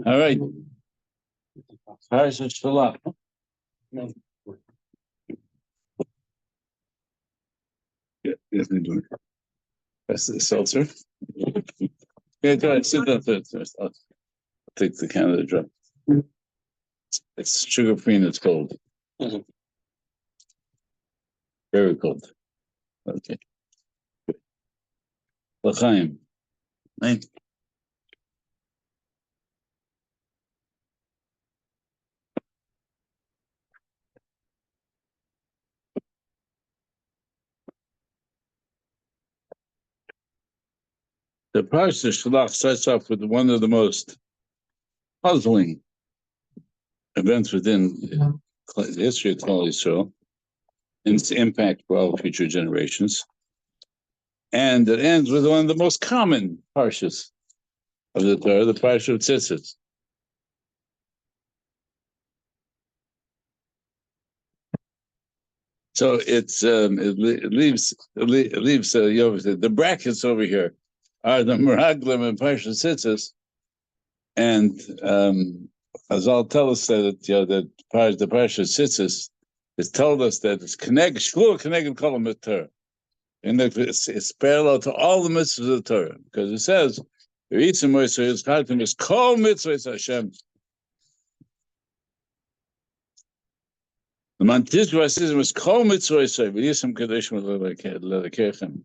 All right. Prshas Shlach. Yes, they do. That's the seltzer. Yeah, go ahead. Sit down first. I'll take the Canada drop. It's sugar-free and it's cold. Very cold. Okay. L'chaim. Right. The Prshas Shlach starts off with one of the most puzzling events within the history of Klal Yisrael and its impact for all future generations. And it ends with one of the most common parshas of the Torah, the parsha of Tzitzit. So it leaves the brackets over here are the Meraglim and Parsha Tzitzis, and as I'll tell us that the Parsha Tzitzis has told us that it's Shvur Keneged Kol HaMitzvot, and it's parallel to all the mitzvahs of the Torah because it says V'yitzim Moshe is Kartim is Kol Mitzvahs Hashem. The Mantiz system is Kol Mitzvahs V'yitzim Kadeshim L'Lekechem.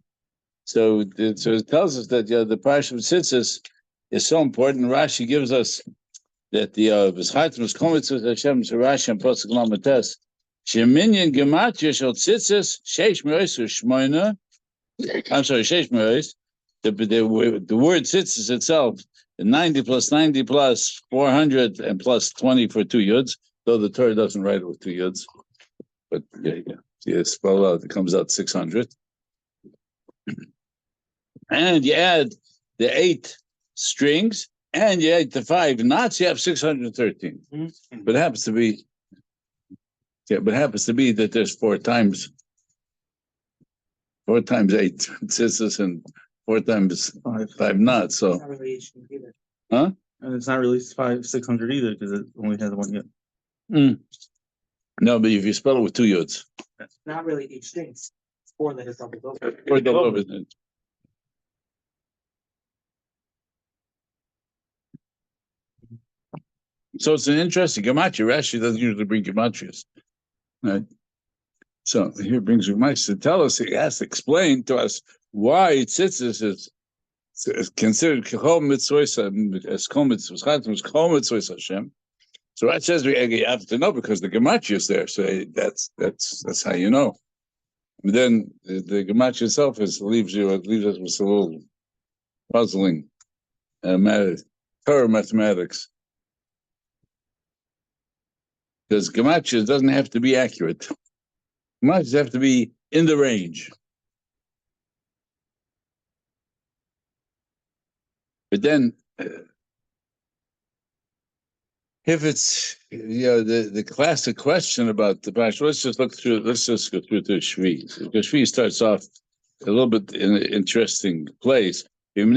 So it tells us that the Parsha of Tzitzis is so important. Rashi gives us that the V'schaitim is Kol Mitzvahs Hashem. So Rashi and Pasuk Lametes Sheminyan Gematria Shel Tzitzis Sheish Me'os Shmoina. I'm sorry, Sheish Me'os. The word Tzitzis itself, 90 plus 90 plus 400 and plus 20 for 2 yuds. Though the Torah doesn't write it with 2 yuds, but yeah, spell out. It comes out 600. And you add the 8 strings, and you add the 5 knots. You have 613. Mm-hmm. But it happens to be, that there's 4 times 8 tzitzis and 4 times 5 knots. So, not really either. Huh? And it's not really 600 either because it only has 1 yud. No, but if you spell it with 2 yuds, it's not really 8 strings. 4 that is doubled over. 4 doubled over. So it's an interesting gematria. Rashi doesn't usually bring gematrias, right? So here brings gematrias to tell us. He has to explain to us why Tzitzis is considered kol mitzvos as kol mitzvos Hashem. So Rashi says you have to know because the gematria is there. So that's how you know. But then the gematria itself leaves us with a little puzzling Torah mathematics. Because gematria doesn't have to be accurate. Gematrias have to be in the range. But then, if it's the classic question about the parsha, let's just go through the Shvi. Because Shvi starts off a little bit in an interesting place. If a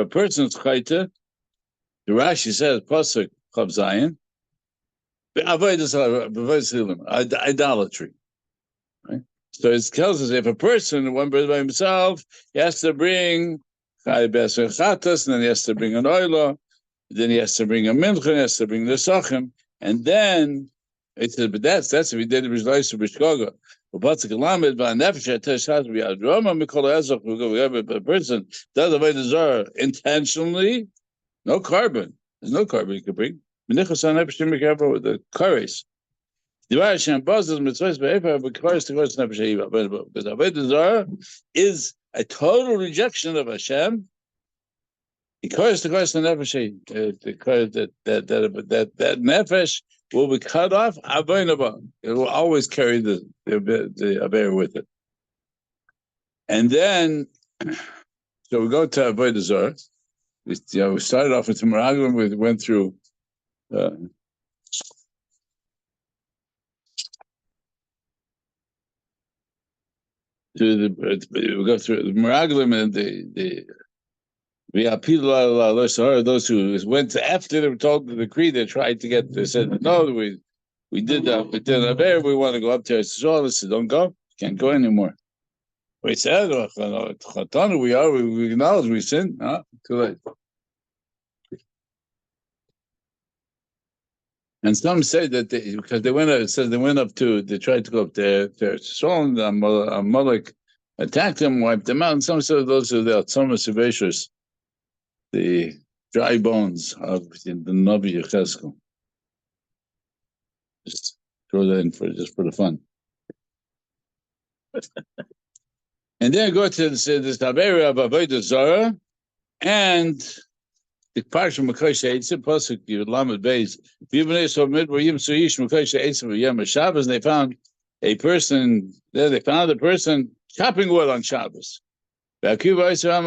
person's chayte, the Rashi says, Pasuk Chav Zayin, idolatry. Right? So it tells us if a person, one by himself, he has to bring Chai Beser Chatas, and then he has to bring an Oila, then he has to bring a Mincha, he has to bring the Sachem, and then it says, but that's if he did the Rizlais of Bishkoga. But a person does avodah zarah intentionally. No carbon. There's no carbon you can bring. With the kares. Because avodah zarah is a total rejection of Hashem. That nefesh will be cut off. It will always carry the aver with it. And then, so we go to avodah zarah. We started off with the Meraglim. We went through we go through the Meraglim and Those who went after they were told the decree, they tried to get. They said no, we did that, but then we want to go up to Israel. They said don't go, can't go anymore. We said we acknowledge we sinned. Too late. And some say that because they went up, it says they went up they tried to go up there to Israel, and Amalek attacked them, wiped them out. And some say those are the Tzumas, the dry bones of the Navi Yechezkel. Just throw that in for the fun. And then go to this Tabera of Avodah Zarah and the Parsha Mekoshe Eitzim Pasuk Lamed Beis. V'Yibnei So Midbar Yim Suyish Mekoshe Eitzim V'Yom Shabbos. They found a person there. They found a person chopping wood on Shabbos. And they brought him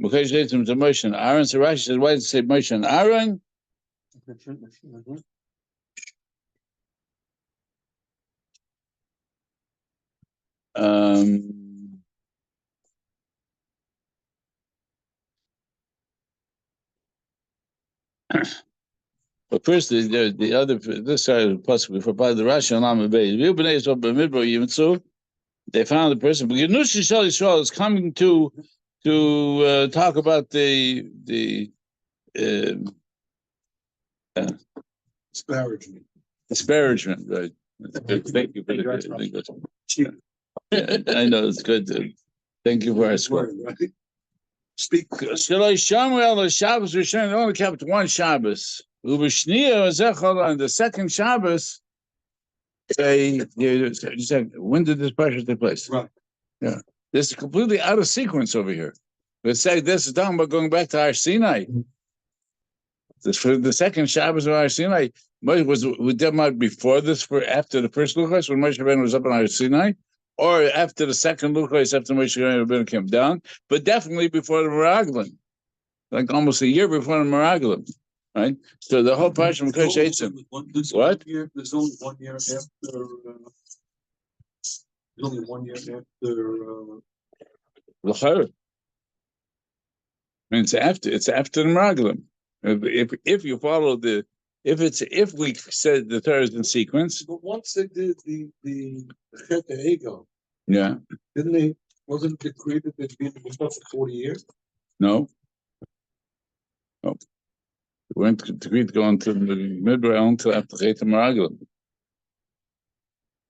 Mekoshe Eitzim to Moshe and Aaron. So Rashi says, why did it say Moshe and Aaron? But first, the other this side of the pasuk before by the Rashi and Lama Beis. They found the person. But Yenushi Shal Yisrael is coming to talk about the disparagement, right? Thank you for the I know it's good. Thank you for asking. Speak. Shabbos Rishon. They only kept one Shabbos. And the second Shabbos, when did this parsha take place? Right. Yeah. This is completely out of sequence over here. Let's say this is talking about going back to Har Sinai. For the second Shabbos of Har Sinai, was them out before this, after the first Luchos, when Moshe Rabbeinu was up on Har Sinai, or after the second Luchos, after Moshe Rabbeinu came down, but definitely before the Meraglim, like almost a year before the Meraglim. Right, so the whole parsha of Mekoshe Eitzim. What? There's only 1 year after. There's only 1 year after. L'chayr. I mean, it's after the Meraglim. If you follow if we said the Torah is in sequence. But once they did the Chet Ego, Yeah. wasn't it decreed that they'd be in the stuff for 40 years? No. We went to go into the Midbar until after Chet Meraglim.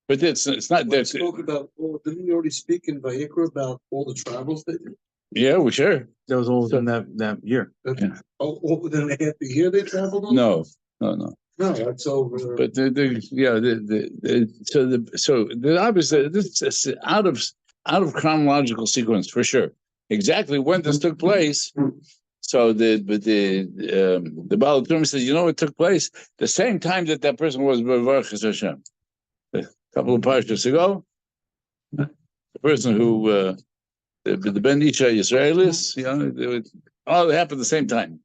But it's not that. Spoke about. Didn't we already speak in Vayikra about all the travels they did? Yeah, well, sure. That was all within that year. Yeah. Oh, within a half a year they traveled on? No. No, that's over. But obviously this is out of chronological sequence for sure. Exactly when this took place. So the Baal Turim says, it took place the same time that person was Baruch Hashem. A couple of parshas ago, the person who the Ben Isha Israelis, they all happened at the same time.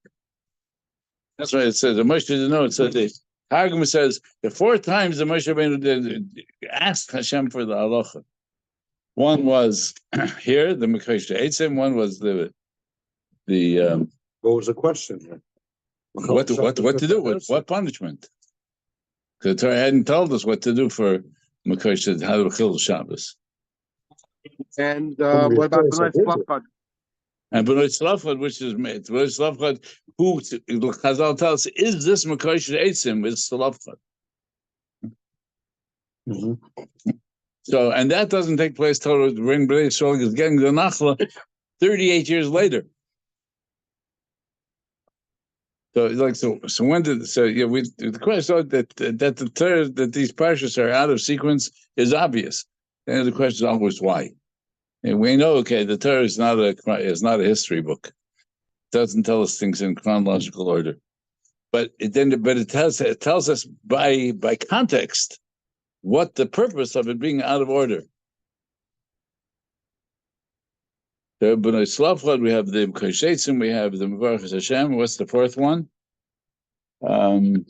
That's why it says the Moshe didn't know. It says the Targum says the 4 times the Moshe Rabbeinu asked Hashem for the halacha. One was here, the Mekoshe Eitzim. One was the What was the question? What to do? What punishment? Because the Torah hadn't told us what to do for Mekoshe, how to kill Shabbos. And what about the Shlach? And B'nai Tzlafchad, which is made, B'nai Tzlafchad, who Chazal tells us, is this Mekoshe Eitzim? Is Tzlafchad. So, and that doesn't take place till the Ring B'nai Yisrael is getting the Nachla 38 years later. So when did the question that the Torah, that these parshas are out of sequence is obvious. And the question is always why. And we know, the Torah is not a history book. It doesn't tell us things in chronological order. But it tells us by context what the purpose of it being out of order. There B'nai Tzlafchad, we have the Mekoshe Eitzim, we have the Mevarchas Hashem. What's the fourth one? Cosby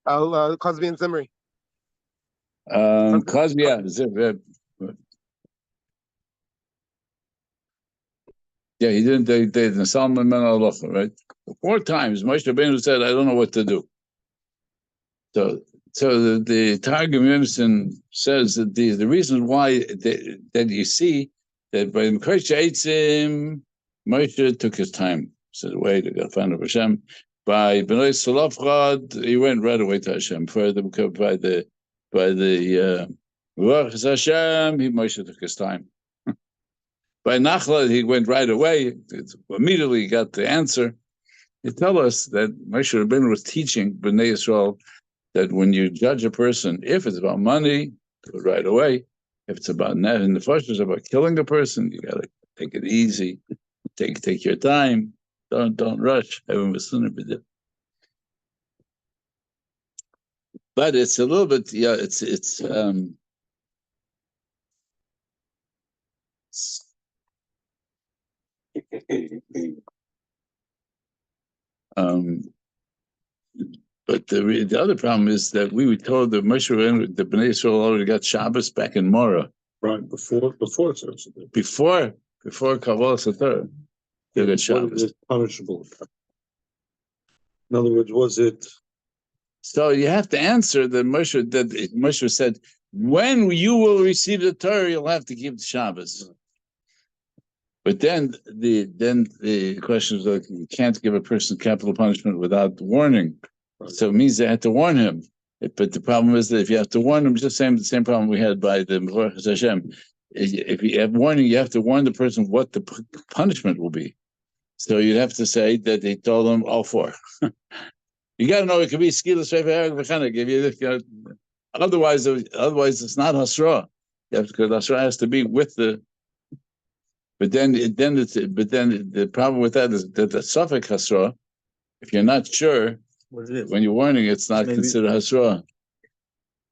and Zimri. Cosby, yeah. Yeah, he didn't. They the Solomon men halacha, right? 4 times Moshe Rabbeinu said, "I don't know what to do." So the Targum Yemson says that the reason why that you see that by Moshe Eitzim, Moshe took his time. Said, "Wait, I got to find out Hashem." By Bnei Salafchad, he went right away to Hashem. By the Ruach Hashem, Moshe took his time. By Nachla, he went right away. Immediately got the answer. They tell us that Moshe Rabbeinu was teaching Bnei Yisrael that when you judge a person, if it's about money, do it right away. If it's about in the first is about killing a person, you gotta take it easy. Take your time. Don't rush. Everyone was sooner be there. But it's a little bit, yeah. It's but the other problem is that we were told that Moshe Rabbeinu, the Bnei Yisrael already got Shabbos back in Mora. Right, before Before Kabbalah Satar, they got Shabbos. It's punishable. In other words, was it? So you have to answer that Moshe said, when you will receive the Torah, you'll have to keep the Shabbos. But then the question is like, you can't give a person capital punishment without warning. Right. So it means they had to warn him. But the problem is that if you have to warn him, it's the same problem we had by the Prshas Hashem. If you have warning, you have to warn the person what the punishment will be. So you'd have to say that they told them all 4. You got to know it could be skila sefer harag v'chanak. If you otherwise it's not hasra. Because hasra has to be with the. But then the problem with that is that the suffix hasra, if you're not sure when you're warning, it's not considered hasra.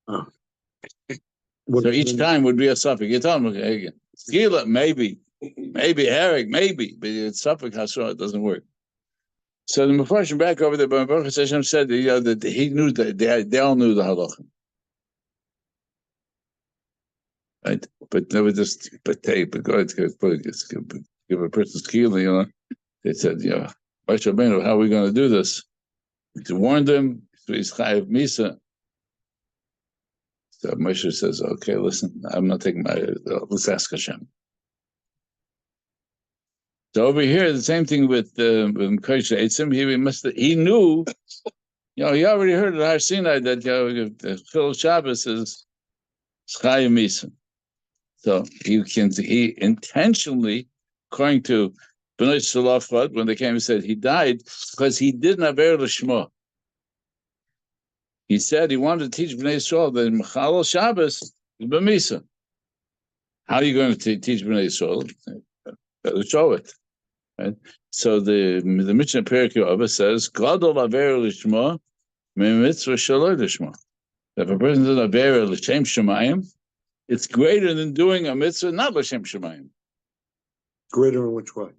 Oh. So each time would be a suffix. You tell them, okay, skila maybe harag maybe, but it's suffix hasra. It doesn't work. So the Mepharshim back over there, but Baruch Hashem said that he knew that they all knew the halacha, right? But they were just go ahead, give a person skila, They said, Moshe Rabbeinu, how are we going to do this? To warn them, he's chayav misa. So Moshe says, okay, listen, I'm not taking let's ask Hashem. So over here, the same thing with Mordecai. He knew, he already heard at Har Sinai that the Chil Shabbos is Chayim Misa. So he intentionally, according to Bnei Salafchad, when they came and said he died because he didn't have Aver L'Shmo. He said he wanted to teach Bnei Yisrael that Mechalel Shabbos is B'Misa. How are you going to teach Bnei Yisrael? Better show it, right? So the Mishnah Perek Yova says, "Gadol aver lishma, mitzvah shaloi lishma." If a person does aver l'shem shemayim, it's greater than doing a mitzvah not l'shem shemayim. Greater in which way?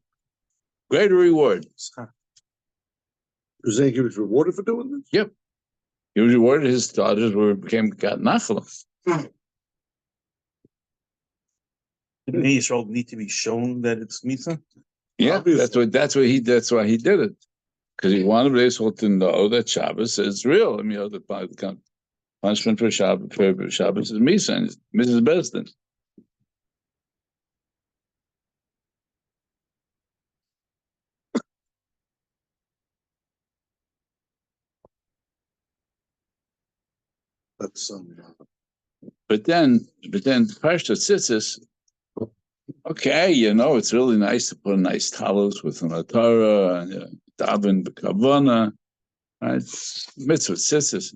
Greater reward. You're saying he was rewarded for doing this? Yep. He was rewarded. His daughters got nachla. Didn't Israel need to be shown that it's Misa? Yeah, Obviously. that's why he did it, because he wanted Israel to know that Shabbos is real. I mean, the punishment for Shabbos is Misa, and Misa is best thing. That's But then Prshas Tzitzis. Okay, it's really nice to put nice talos with an Torah and daven b'kavana, right? Mitzvah tzitzis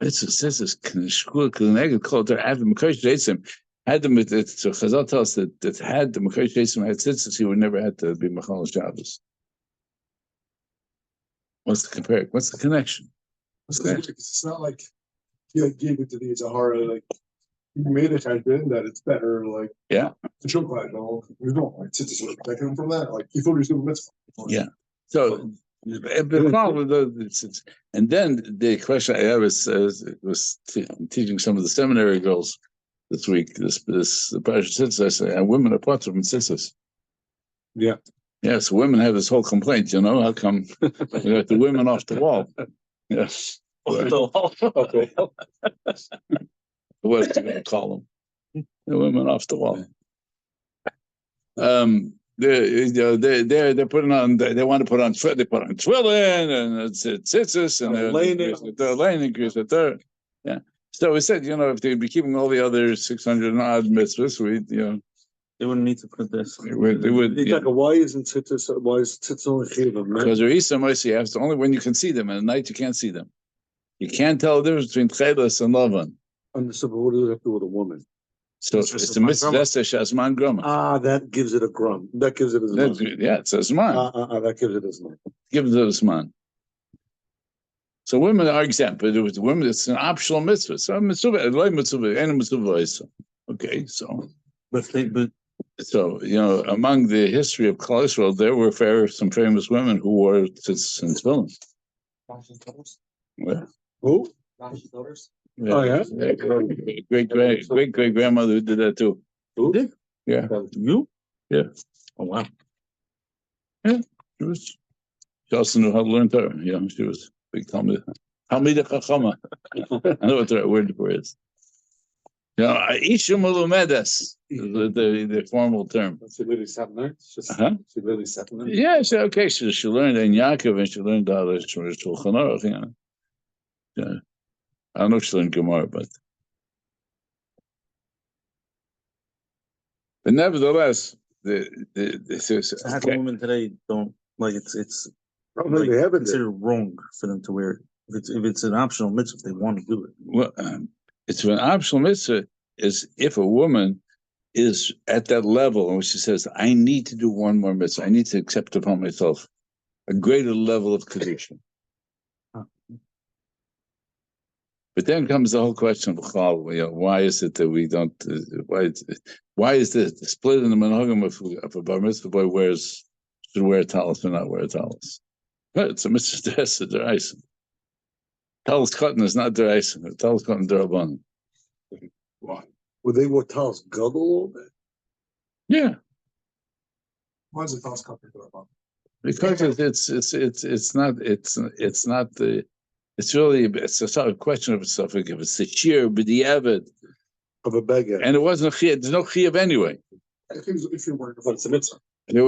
k'neshkul k'neged kol Torah had the Mordecai Eitzim had them. So Chazal tells us that had the Mordecai Eitzim had tzitzis, he would never have to be Mechal Shabbos. What's the connection? It's not like he gave it to the HaRav, like he made it happen that it's better, like Yeah. The show glad no, you don't like to protect him from that. Like he thought he was doing mitzvah. Yeah. So the problem with and then the question I have was teaching some of the seminary girls this week. The Prshas Tzitzis, I say, and women are parts of Tzitzis. Yeah. Yes, women have this whole complaint, how come we got the women off the wall? Yes. Okay. What are you going to call them? The women off the wall. They're putting on. They want to put on. They put on tefillin and it's tzitzis and they're laying increase the third. Yeah. So we said, if they'd be keeping all the other 600 and odd mitzvahs, They wouldn't need to put this. they would. Why isn't tzitzis? Why is tzitzis only chiyuv? Because it's only when you can see them. At night you can't see them. You can't tell the difference between chelas and lavan. Understood, but what does it have to do with a woman? So it's a mitzvah. That's a shasman grama. That gives it a grum. That gives it a zman. Yeah, it's a zman. That gives it a zman. Gives it a zman. So women are exempt, but with women, it's an optional mitzvah. So mitzvah, okay, so. But Among the history of Klal Yisrael, there were some famous women who wore tzitzis and tefillin. Yeah. Who? Rashi's daughters. Yeah. Oh, yeah? Great grandmother who did that too. Who did? Yeah. you? Yeah. Oh wow. She also knew how to learn Torah. She was big Talmud. Talmida Chachama. I know what the right word for it is. Isha Mulumedes is the formal term. She really sat there. She really sat there. Yeah, she learned in Yaakov and she learned all the Shulchan Aruch. Yeah. I don't know if she learned Gemara, but nevertheless, Half the women today don't like it's Probably they haven't. considered wrong for them to wear it. If it's an optional mitzvah, if they want to do it. Well, it's an optional mitzvah is if a woman is at that level and she says, I need to do one more mitzvah. I need to accept upon myself a greater level of kedusha. But then comes the whole question of why is it that we don't? Why is the split in the minhagim if a bar mitzvah boy should wear a talis or not wear a talis? It's a mitzvah deraisa. Talis cotton is not deraisa. Talis cotton derabbanan. Why? Well, they wore talis gadol all day. Yeah, Why is it talis cotton? because it's really a sort of question of itself. If it's the shiur b'diavad Of a beggar. and it wasn't a chiyuv, there's no chiyuv anyway. I think if you're wearing it's a mitzvah. So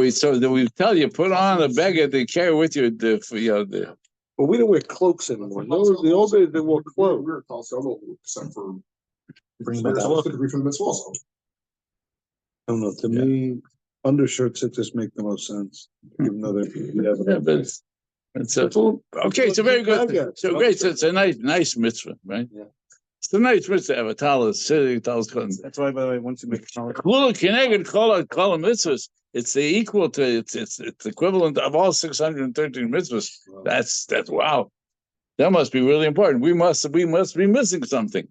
we tell you put on a beggar to carry with you the But we don't wear cloaks anymore. No, the old days they wore cloaks. We're talis gadol except for Bring we're back supposed to be for the mitzvah also. I don't know. To me, undershirts that just make the most sense. Even though they Yeah, but it's okay. It's a very good thing. So great. So it's a nice mitzvah, right? Yeah. It's a nice mitzvah to have a talis, sitting talis cotton. That's why, by the way, once you make a talis, Kula keneged kol mitzvahs. It's the equal to it's equivalent of all 613 mitzvahs. That's wow. That must be really important. We must be missing something.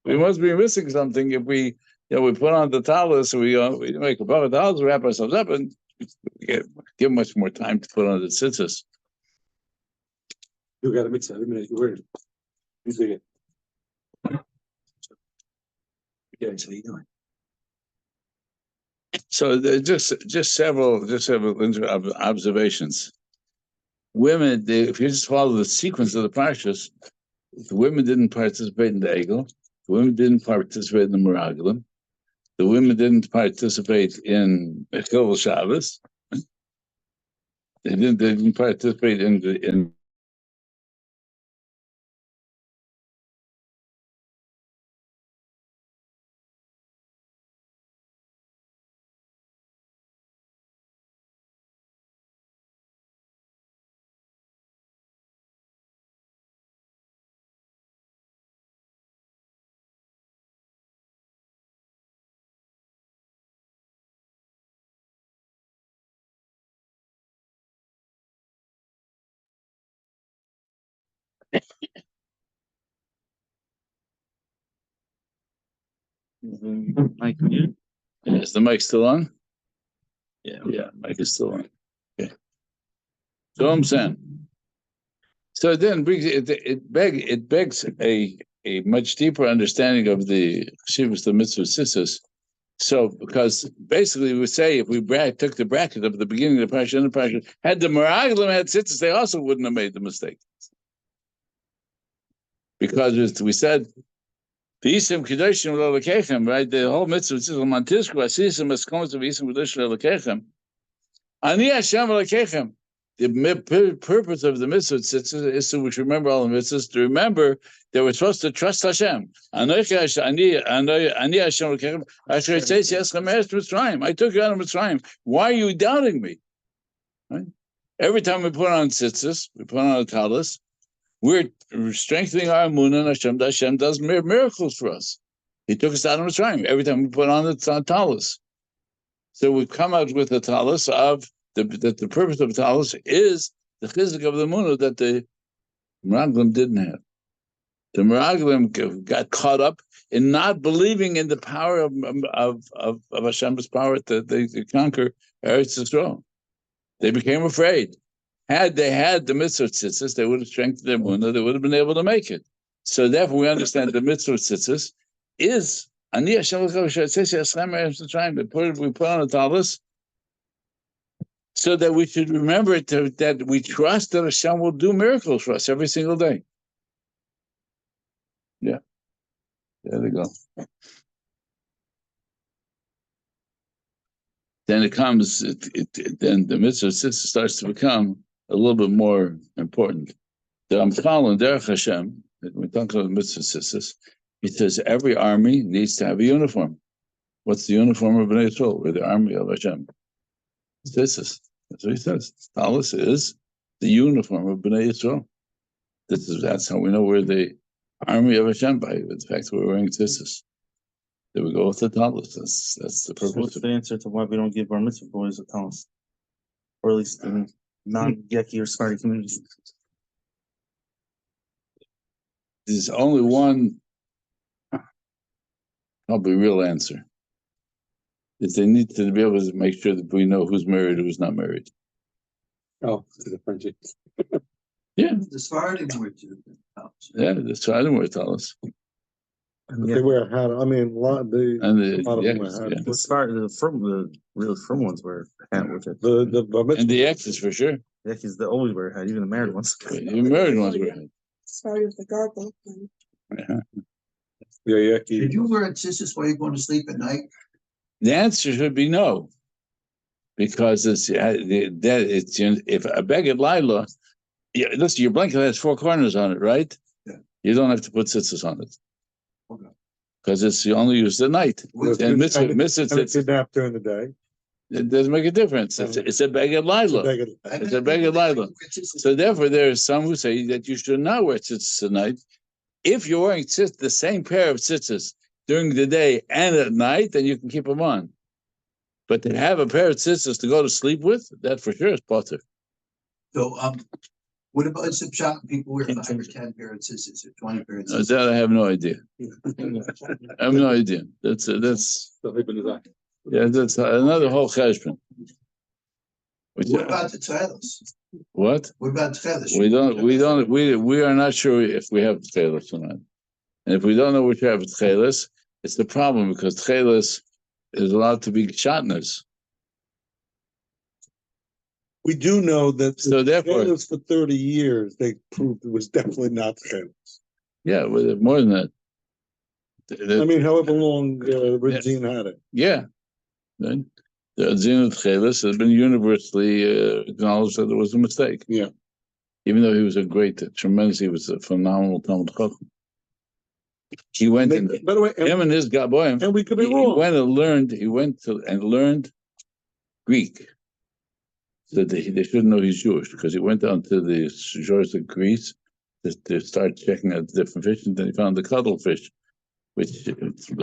We must be missing something if we put on the talis, we make a proper talis, wrap ourselves up, and give much more time to put on the tzitzis. You got a mitzvah. Every minute you wear it. You see it. Yeah, so you doing. So just several observations. Women, if you just follow the sequence of the Prshas, the women didn't participate in the Egel. The women didn't participate in the Meraglim. The women didn't participate in Chil Shabbos. They didn't participate in Mike, you? Is the mic still on? Yeah. Yeah, mic is still on. Okay. So I'm saying. So then it begs a much deeper understanding of the Shivas, the mitzvah sisters, So, because basically we say if we took the bracket of the beginning of the parsha and the parsha, had the Meraglim had tzitzis, they also wouldn't have made the mistake. Because we said, V'isem kedoshim l'elokechem, right? The whole mitzvah is mantisku asisim eskomos of v'isem kedoshim l'elokechem. Ani Hashem l'elokechem. The purpose of the mitzvah is to remember all the mitzvahs, to remember that we're supposed to trust Hashem. Ani Hashem l'elokechem. Asher says yeschem eretz Mitzrayim. I took you out of Mitzrayim. Why are you doubting me? Right? Every time we put on tzitzis, we put on a talis, we're strengthening our emunah and Hashem. Hashem does miracles for us. He took us out of Mitzrayim every time we put on the talis. So we come out with the talis of that the purpose of the talis is the chizuk of the emunah that the Meraglim didn't have. The Meraglim got caught up in not believing in the power of Hashem's power to conquer Eretz Yisrael. They became afraid. Had they had the mitzvah tzitzis, they would have strengthened their emunah. They would have been able to make it. So therefore, we understand the mitzvah tzitzis is Ani Hashem we put on a talis so that we should remember that we trust that Hashem will do miracles for us every single day. Yeah, there they go. Then it comes. Then the mitzvah tzitzis starts to become a little bit more important. The Ramchal and Derech Hashem, we talk about mitzvah tzitzis, he says every army needs to have a uniform. What's the uniform of Bnei Yisrael? We're the army of Hashem. Tzitzis. That's what he says. Talis is the uniform of Bnei Yisrael. That's how we know we're the army of Hashem by the fact that we're wearing tzitzis. Then we go with the talis. That's the purpose. So what's the answer to why we don't give our mitzvah boys a talis? Or at least in non-Yeki or Sephardi communities? There's only one probably real answer. Is they need to be able to make sure that we know who's married, who's not married. Oh, to the French. Yeah. The Sephardim were to. Yeah, that's why I didn't wear talis. They wear a hat. I mean, a lot of them wear hats. The really firm ones wear a hat with it. And the exes for sure. Yeki's the always wear a hat, even the married ones. Even married ones wear a hat. Sorry with the gargle. Yeah, Did you wear tzitzis while you're going to sleep at night? The answer should be no, because if a beged laila, listen, your blanket has 4 corners on it, right? Yeah. You don't have to put tzitzis on it. Okay. Because it's you only use the night. And mitzvah it's a nap during the day. It doesn't make a difference. It's a beged laila. It's a beged laila. So therefore, there are some who say that you should not wear tzitzis at night. If you're wearing the same pair of tzitzis during the day and at night, then you can keep them on. But to have a pair of tzitzis to go to sleep with, that for sure is potter. So, what about some shop people wear 5 or 10 pair of tzitzis or 20 pair of tzitzis? That I have no idea. I have no idea. That's another whole cheshbon. What about the tchelos? What? What about tchelos? We are not sure if we have tchelos or not. And if we don't know which have tchelos, it's the problem because tchelos is allowed to be shatnez. We do know that So therefore, for 30 years, they proved it was definitely not tchelos. yeah, more than that. I mean, however long Regine had it. Yeah. Right? The Zinut Chelis has been universally acknowledged that it was a mistake. Yeah. Even though he was he was a phenomenal Talmud Chacham. He went By the way, him and his Gaboim, and we could be he wrong. went and learned Greek. So they shouldn't know he's Jewish because he went down to the shores of Greece to start checking out the different fish, and then he found the cuttlefish, which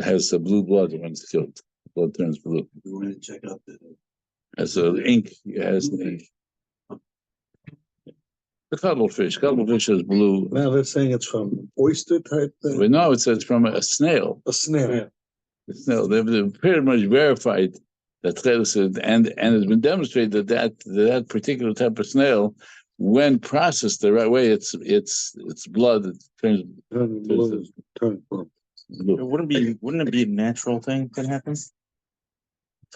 has a blue blood when it's killed. Blood turns blue. We want to check out the. As the ink has the cuttlefish. Cuttlefish is blue. Now they're saying it's from oyster type thing. We know it's from a snail. A snail. A snail. They've pretty much verified that and it's been demonstrated that particular type of snail, when processed the right way, its blood turns Turn blue. blue. Wouldn't it be a natural thing that happens?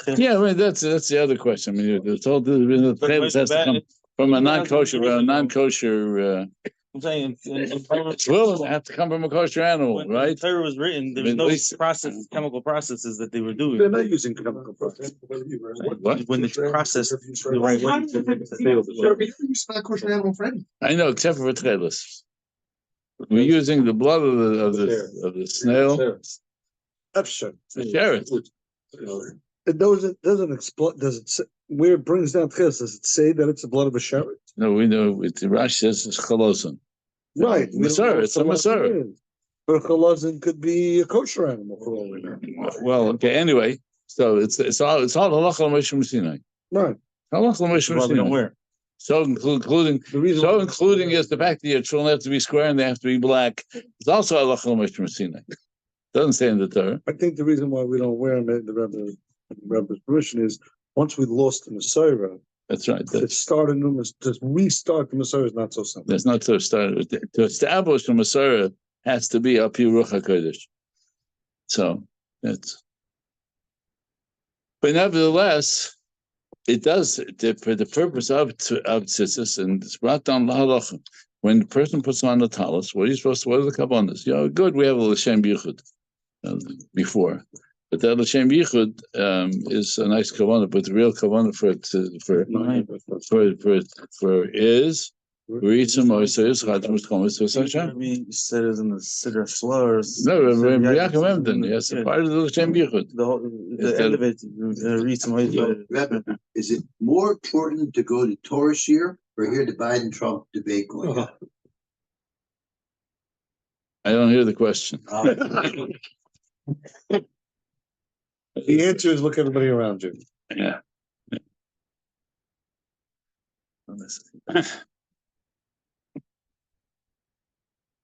Yeah, I mean, that's the other question. I mean, it's all the table has to come from a non-kosher, I'm saying, It's will have to come from a kosher animal, when right? the Torah was written, there I mean, was at no least- chemical processes that they were doing. They're not using chemical process. What? When it's processed the right way. It's not kosher animal friendly. I know, except for tchelis. We're using the blood of the snail. Efshar. To share it. It doesn't explode. Does it say, where it brings down tchilas? Does it say that it's the blood of a sheret? No, we know it. Rashi says it's chalosin. Right. we don't know Masorah, what it's a chalazin masorah. is. But a chalazin could be a kosher animal for all we know. Well, okay. Anyway, so it's all halacha l'moshe Sinai. Right. Halacha l'moshe Well, we don't Sinai. wear. So including The reason including is the fact that your children have to be square and they have to be black. It's also halacha l'moshe Sinai. Doesn't say in the Torah. I think the reason why we don't wear them, the Rebbe's permission is once we lost the Messiah, That's right. to start a new, to restart the Messiah is not so simple. That's not to start. To establish the Masorah has to be up here Ruach HaKodesh. So that's. But nevertheless, it does for the purpose of tzitzis, and it's brought down lahalacha. When the person puts on the talis, what are you supposed to? What are the kabbalas? Good. We have a l'shem yichud before, but that l'shem yichud is a nice kavanah. But the real kavanah for is Ritzim Moises Chadmus Chometz V'Sashem. Maybe you said it in the Siddur Slurs. No, Rabbi Yaakov Emden. Yes, a part of the l'shem yichud. The end of it, Rebbe, is it more important to go to Torah Shiur or hear the Biden-Trump debate going on? I don't hear the question. The answer is look at everybody around you. Yeah.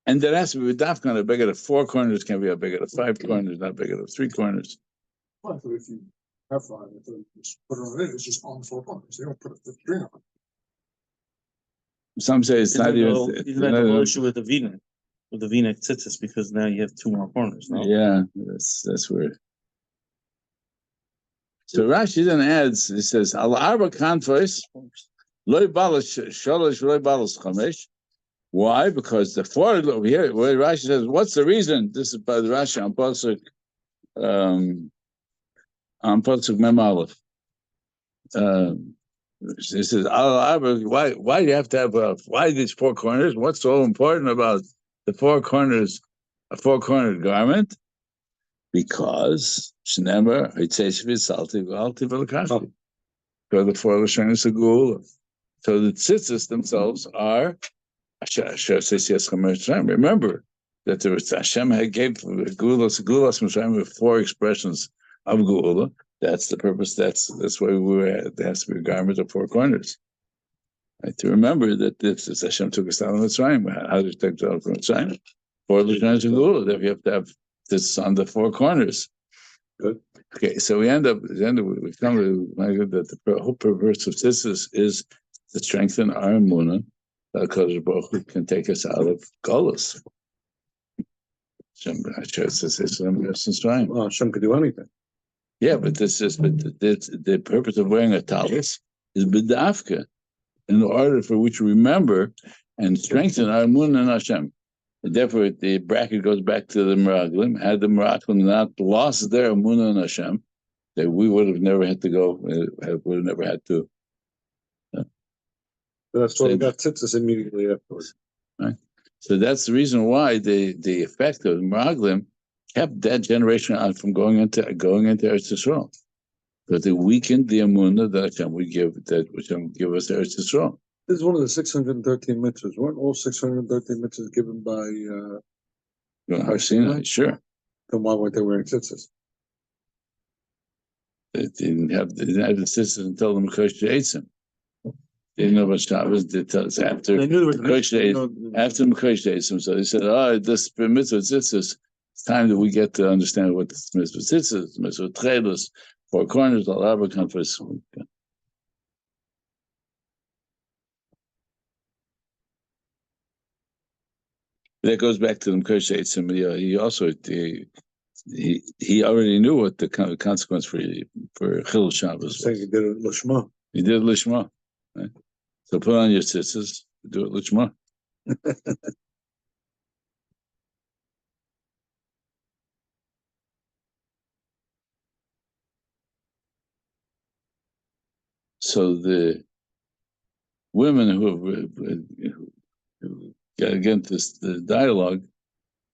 And there has to be a dafkan, a bigger of 4 corners can be a bigger of 5 corners, not bigger of 3 corners. But if you have 5, if they just put it on it, it's just on 4 corners. They don't put a string on it. Some say it's not even. Isn't that the whole issue with the V-neck? With the V-neck tzitzis, because now you have 2 more corners. No? Yeah, that's weird. So Rashi then adds, he says, Al arba kanfos, loy balas shalosh, loy balas chamesh. Why? Because the 4 over here, where Rashi says, what's the reason? This is by the Rashi on Pasuk Mem Aleph. He says, Al arba, why do you have to have why these 4 corners? What's so important about the 4 corners, a 4-cornered garment? Because Shnemer Hitzeshvi Salti Valti Velakashti. So the 4 Lashonis Agul. So the tzitzis themselves are remember that there was Hashem had gave Gulas Mitzrayim with 4 expressions of Gula. That's the purpose. That's why we were at. There has to be a garment of 4 corners. Right, to remember that this is Hashem took us out of Mitzrayim. How did he take us out from Mitzrayim? 4 Lashonis Agul. That we have to have this on the 4 corners. Good. Okay, so we come to that the whole purpose of this is to strengthen our emunah. That HaKadosh Baruch Hu can take us out of Golus. Well, Hashem could do anything. Yeah, but the purpose of wearing a talis is b'dafka, in order for which we remember and strengthen our emunah in Hashem. And therefore, the bracket goes back to the Meraglim. Had the Meraglim not lost their emunah in Hashem, that we would have never had to go. Would have never had to. That's why we got tzitzis immediately afterwards. Right. So that's the reason why the effect of Meraglim kept that generation out from going into Eretz Yisrael, because they weakened the emunah that Hashem would give us Eretz Yisrael. This is one of the 613 mitzvahs. Weren't all 613 mitzvahs given by Har Sinai? Sure. Then why weren't they wearing tzitzis? They didn't have the sisters until the Mekoshe Eitzim. They didn't know about Shabbos. They tell us after Mekoshe Eitzim. So they said, this mitzvah tzitzis. It's time that we get to understand what this mitzvah tzitzis, mitzvah tchelos, 4 corners, all arbor conference. That goes back to the Mekoshe Eitzim. He also he already knew what the consequence for Chil Shabbos Saying he was. did it Lishma. He did Lishma. Right? So put on your tzitzis, do it Lishma. So the women who got against the dialogue,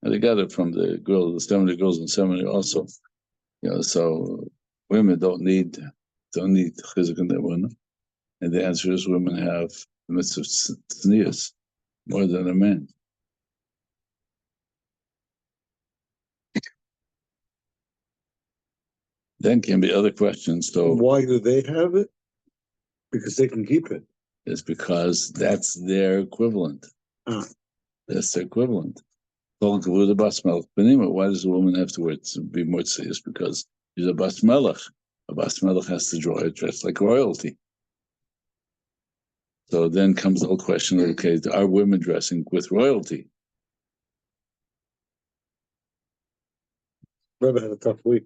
and they got it from the seminary girls in seminary also. So women don't need chizuk in their women, and the answer is women have the mitzvah tznius more than a man. Then can be other questions. So Why do they have it? Because they can keep it. it's because that's their equivalent. That's their equivalent. Why does a woman have to wear to be more serious? Because she's a bas melech. A bas melech has to dress like royalty. So then comes the whole question of, okay, are women dressing with royalty? Rebbe had a tough week.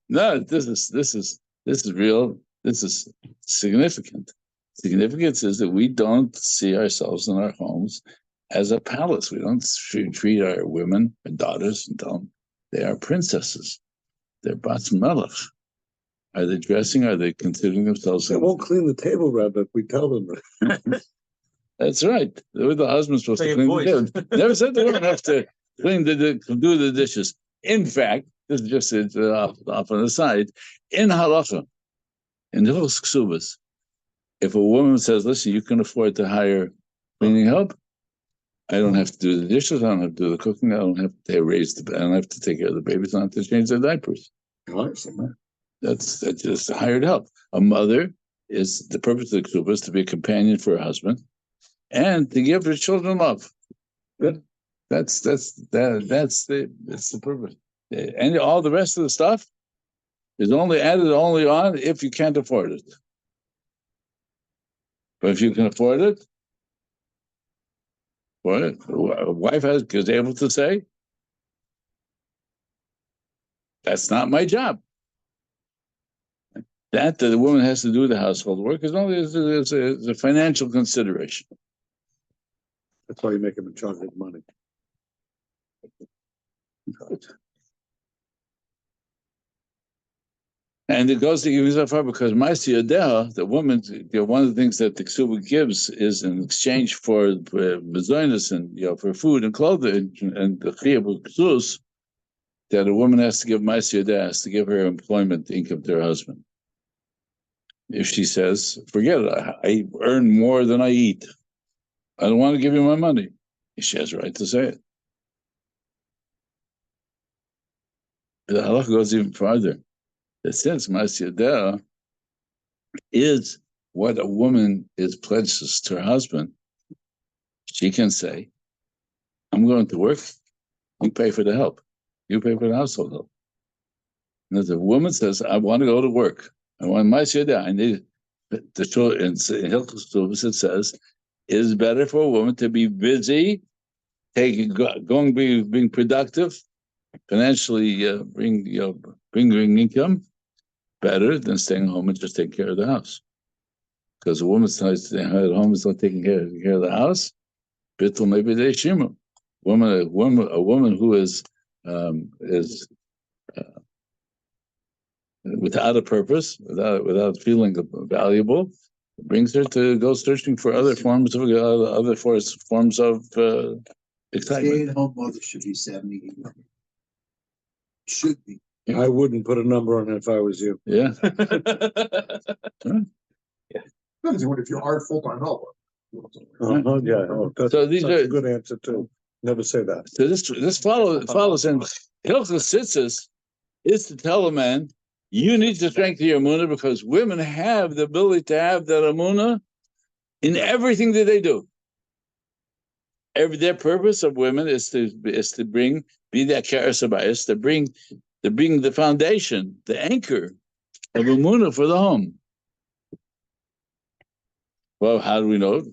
No, this is real. This is significant. Significance is that we don't see ourselves in our homes as a palace. We don't treat our women and daughters and tell them they are princesses. They're bas melech. Are they dressing? Are they considering themselves? They won't clean the table, Rebbe, if we tell them. That's right. The husband's supposed to clean the table. Never said they don't have to do the dishes. In fact, this is just off on the side. In halacha, in the ksubas, if a woman says, "Listen, you can afford to hire cleaning help. I don't have to do the dishes. I don't have to do the cooking. I don't have to I don't have to take care of the babies. I don't have to change their diapers." That's just hired help. A mother is the purpose of the ksubah is to be a companion for her husband and to give her children love. Good. That's the purpose. And all the rest of the stuff is only on if you can't afford it. But if you can afford it, a wife is able to say, "That's not my job." That the woman has to do the household work is only a financial consideration. That's why you make him in charge of money. And it goes to give so far because Ma'aseh Yadeha, the woman, one of the things that the Ksuba gives is in exchange for bezoinus and for food and clothing and the Chiyah Ksus, that a woman has to give Ma'aseh Yadeha, has to give her employment income to her husband. If she says, "Forget it, I earn more than I eat. I don't want to give you my money," she has a right to say it. The halakha goes even farther. That since Ma'aseh Yadeha is what a woman is pledged to her husband, she can say, "I'm going to work. You pay for the help. You pay for the household help." And if a woman says, "I want to go to work. I want Ma'aseh Yadeha. I need the children." In Hilchos Tuvos it says, "It is better for a woman to be busy, being productive, financially bringing income, better than staying home and just taking care of the house." Because a woman's not staying at home is not taking care of the house. Bittul maybe they shima. A woman who is without a purpose, without feeling valuable, brings her to go searching for other forms of excitement. Stay-at-home mother should be 70. Should be. I wouldn't put a number on it if I was you. Yeah. Depends on if you are full-time helper. That's So these a are good answer too. Never say that. So this follows in Hilchos Tzitzis is to tell a man, you need to strengthen your emunah because women have the ability to have that emunah in everything that they do. Their purpose of women is to be that keres habayis, to bring the foundation, the anchor of emunah for the home. Well, how do we know?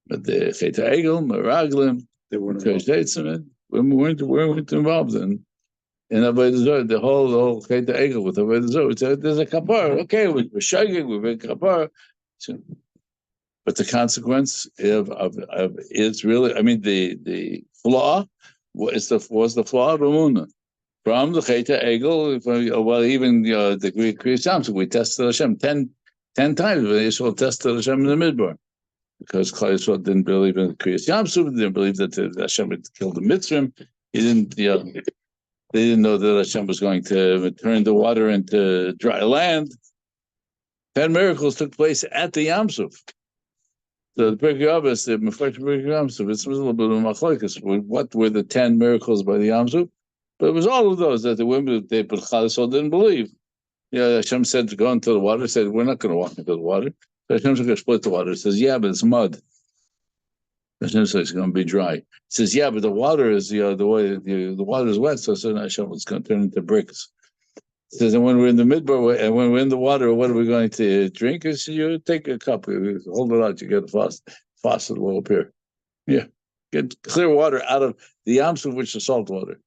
But the chet ha'egel, meraglim, They weren't because involved. we weren't involved in Avodah Zarah, the whole Chet Egel with Avodah Zarah. There's a kapar, okay, we're shagging, we're kapar. So, but the consequence of is really, I mean, the flaw was the flaw of Amunah. From the Chet Egel, well, even the Kriyas Yamsuf, we tested Hashem 10 times. Yisrael tested Hashem in the Midbar because Klal Yisrael didn't believe in the Kriyas Yamsuf, didn't believe that Hashem had killed the Mitzrim. He didn't, they didn't know that Hashem was going to turn the water into dry land. 10 miracles took place at the Yamsuf. So the Pirkei Avos, the Mefresh Pirkei Yamsuf, it's a little bit of a machlokes. What were the 10 miracles by the Yamsuf? But it was all of those that the women, they didn't believe. Hashem said to go into the water. Said we're not going to walk into the water. So Hashem's going to split the water. It says, yeah, but it's mud. Hashem says it's going to be dry. It says, yeah, but the water is the way the water is wet. So Hashem is going to turn into bricks. It says, and when we're in the midbar and when we're in the water, what are we going to drink? Is you take a cup, you hold it out, you get a faucet will appear. Yeah, get clear water out of the Yamsuf, which is salt water.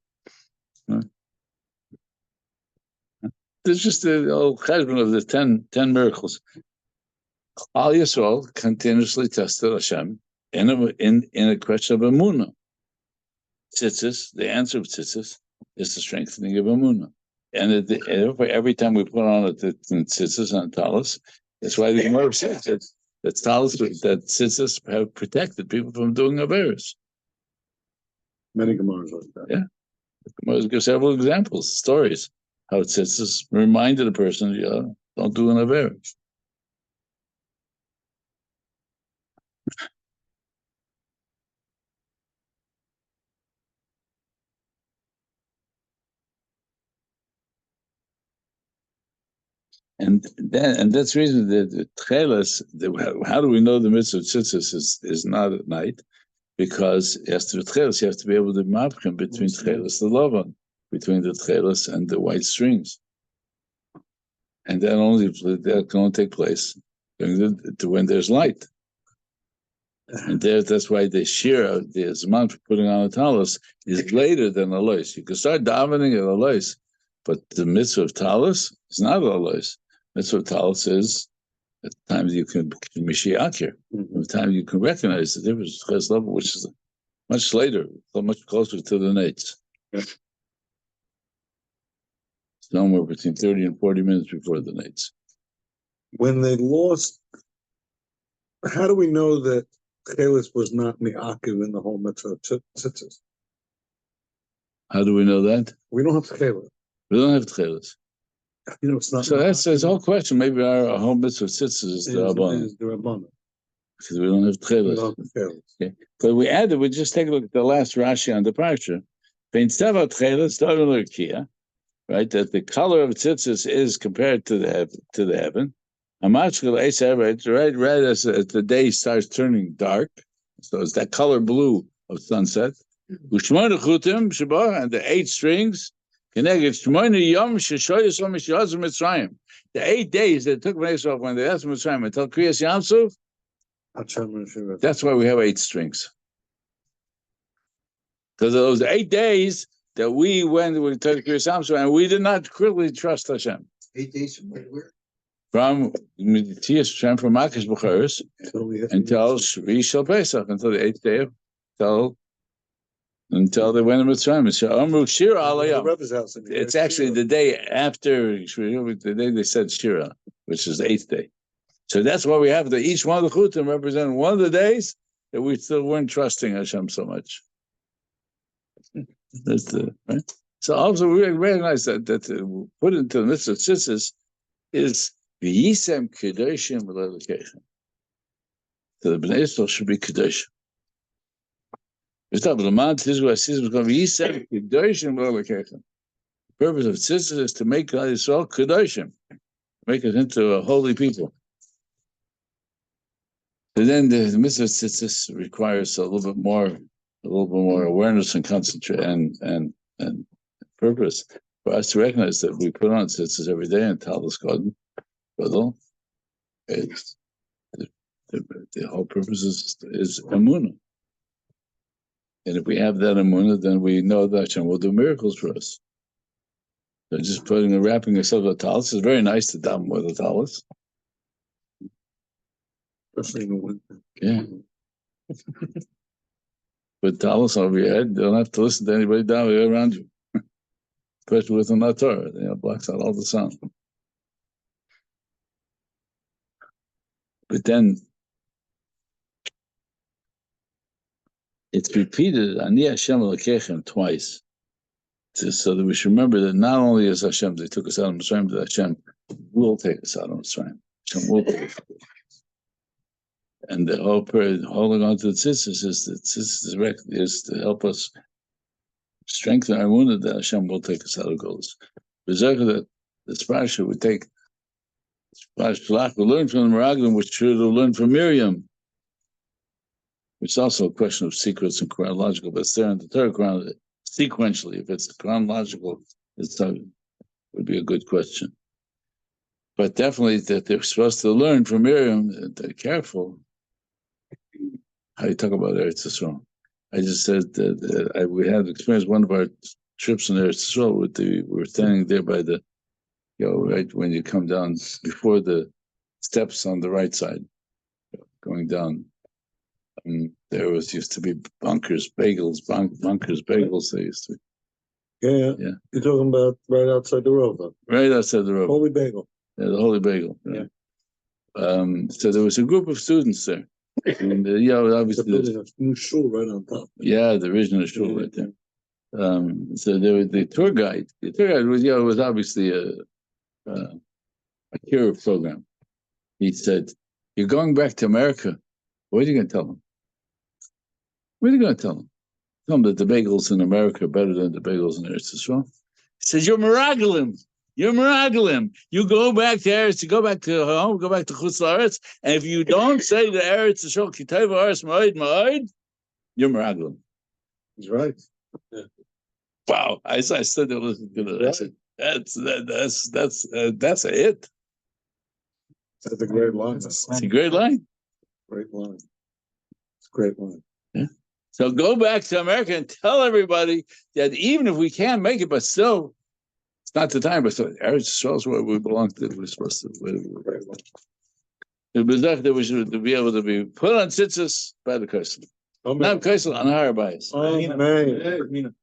There's just the old cheshbon of the 10 miracles. Al Yisrael continuously tested Hashem in a question of Emunah. Tzitzis, the answer of Tzitzis is the strengthening of Emunah. And every time we put on a Tzitzis and Talis, that's why the Gemara says that Talis, that Tzitzis have protected people from doing Averis. Many Gemaras like that. Yeah. The Gemara gives several examples, stories. How it says this reminded a person, don't do an aver. And that's the reason that the tchelas, how do we know the mitzvah of tzitzis is not at night? Because as to the tchelas, you have to be able to mapchem between tchelas the lavan, between the tchelas and the white strings, and that can only take place when there's light. And that's why the shir, the zman for putting on a talis is later than a lois. You can start davening at a lois, but the mitzvah of talis is not a lois. Mitzvah of talis is at the time you can mishiakir, the time you can recognize the difference of ches level, which is much later, much closer to the nights. Yeah. Somewhere between 30 and 40 minutes before the nights. When they lost, how do we know that Chelis was not Mi'akiv in the whole mitzvah of tzitzis? How do we know that? We don't have Chelis. We don't have tchelis. It's not. So that's the whole question. Maybe our whole mitzvah of tzitzis is the Rabbanan. Because we don't have tchelis. Okay. But we just take a look at the last Rashi on the parsha. Right, that the color of tzitzis is compared to the heaven. Right as the day starts turning dark, so it's that color blue of sunset. And the 8 strings. The 8 days that took place when they asked Mitzrayim until Kriyas Yamsuf. That's why we have 8 strings. Because of those 8 days that we went with Kriyas Yamsuf, and we did not quickly trust Hashem. 8 days from where? From Hashem from Makish Bucharis until Shvi Shel Pesach, until the 8th day until they went to Mitzrayim. It's actually the day after the day they said Shira, which is the 8th day. So that's why we have each one of the chutim represent one of the days that we still weren't trusting Hashem so much. That's right. So also we recognize that put into the mitzvah of tzitzis is v'yisem kedoshim v'lelokeichem. So the bnei Yisrael should be kedoshim. The purpose of tzitzis is to make Yisrael kedoshim, make it into a holy people. And then the mitzvah of tzitzis requires a little bit more awareness and concentration and purpose for us to recognize that we put on tzitzis every day in Talis Garden. The whole purpose is emunah. And if we have that emunah, then we know that Hashem will do miracles for us. So just wrapping yourself with a talis is very nice to daven with a talis. Especially in the winter. Yeah. With talis over your head, you don't have to listen to anybody down around you. Especially with an Torah, it blocks out all the sound. But then it's repeated, Ani Hashem Elokechem, twice. So that we should remember that not only is Hashem, they took us out of Mitzrayim, but Hashem will take us out of Mitzrayim. Hashem will take us out. And the whole period, holding on to the tzitzis is to help us strengthen our wounded that Hashem will take us out of goals. That the Parsha would take Shlach, we learn from the Meraglim, which should have learned from Miriam, which is also a question of secrets and chronological, but it's there in the third chronology. Sequentially, if it's chronological, it would be a good question. But definitely that they're supposed to learn from Miriam, they're careful how you talk about Eretz Yisrael. I just said that we had experienced one of our trips in Eretz Yisrael we were standing there by the, right when you come down before the steps on the right side, going down. There used to be bunkers, bagels. They used to. Yeah. You're talking about right outside the road, though. Right outside the road. Holy Bagel. Yeah, the Holy Bagel. Yeah. So there was a group of students there. And obviously building a new shul right on top. Yeah, the original shul right there. So there was the tour guide. The tour guide was obviously a Shiur program. He said, "You're going back to America. What are you going to tell them? What are you going to tell them? Tell them that the bagels in America are better than the bagels in Eretz Yisrael." He says, "You're Meraglim. You're Meraglim. You go back to Eretz, you go back to home, go back to Chutz La'aretz, and if you don't say the Eretz Yisrael Kitay V'Aretz Ma'od, you're Meraglim." He's right. Yeah. Wow! I stood there listening to that. I said, "That's a hit. That's a great line. It's a great line. Great line. It's a great line. Yeah. So go back to America and tell everybody that even if we can't make it, but still, it's not the time. But so Eretz Yisrael is where we belong to. We're supposed to. That we should be able to be put on tzitzis by the Kaisel. Not Kaisel on HaRav. Amen.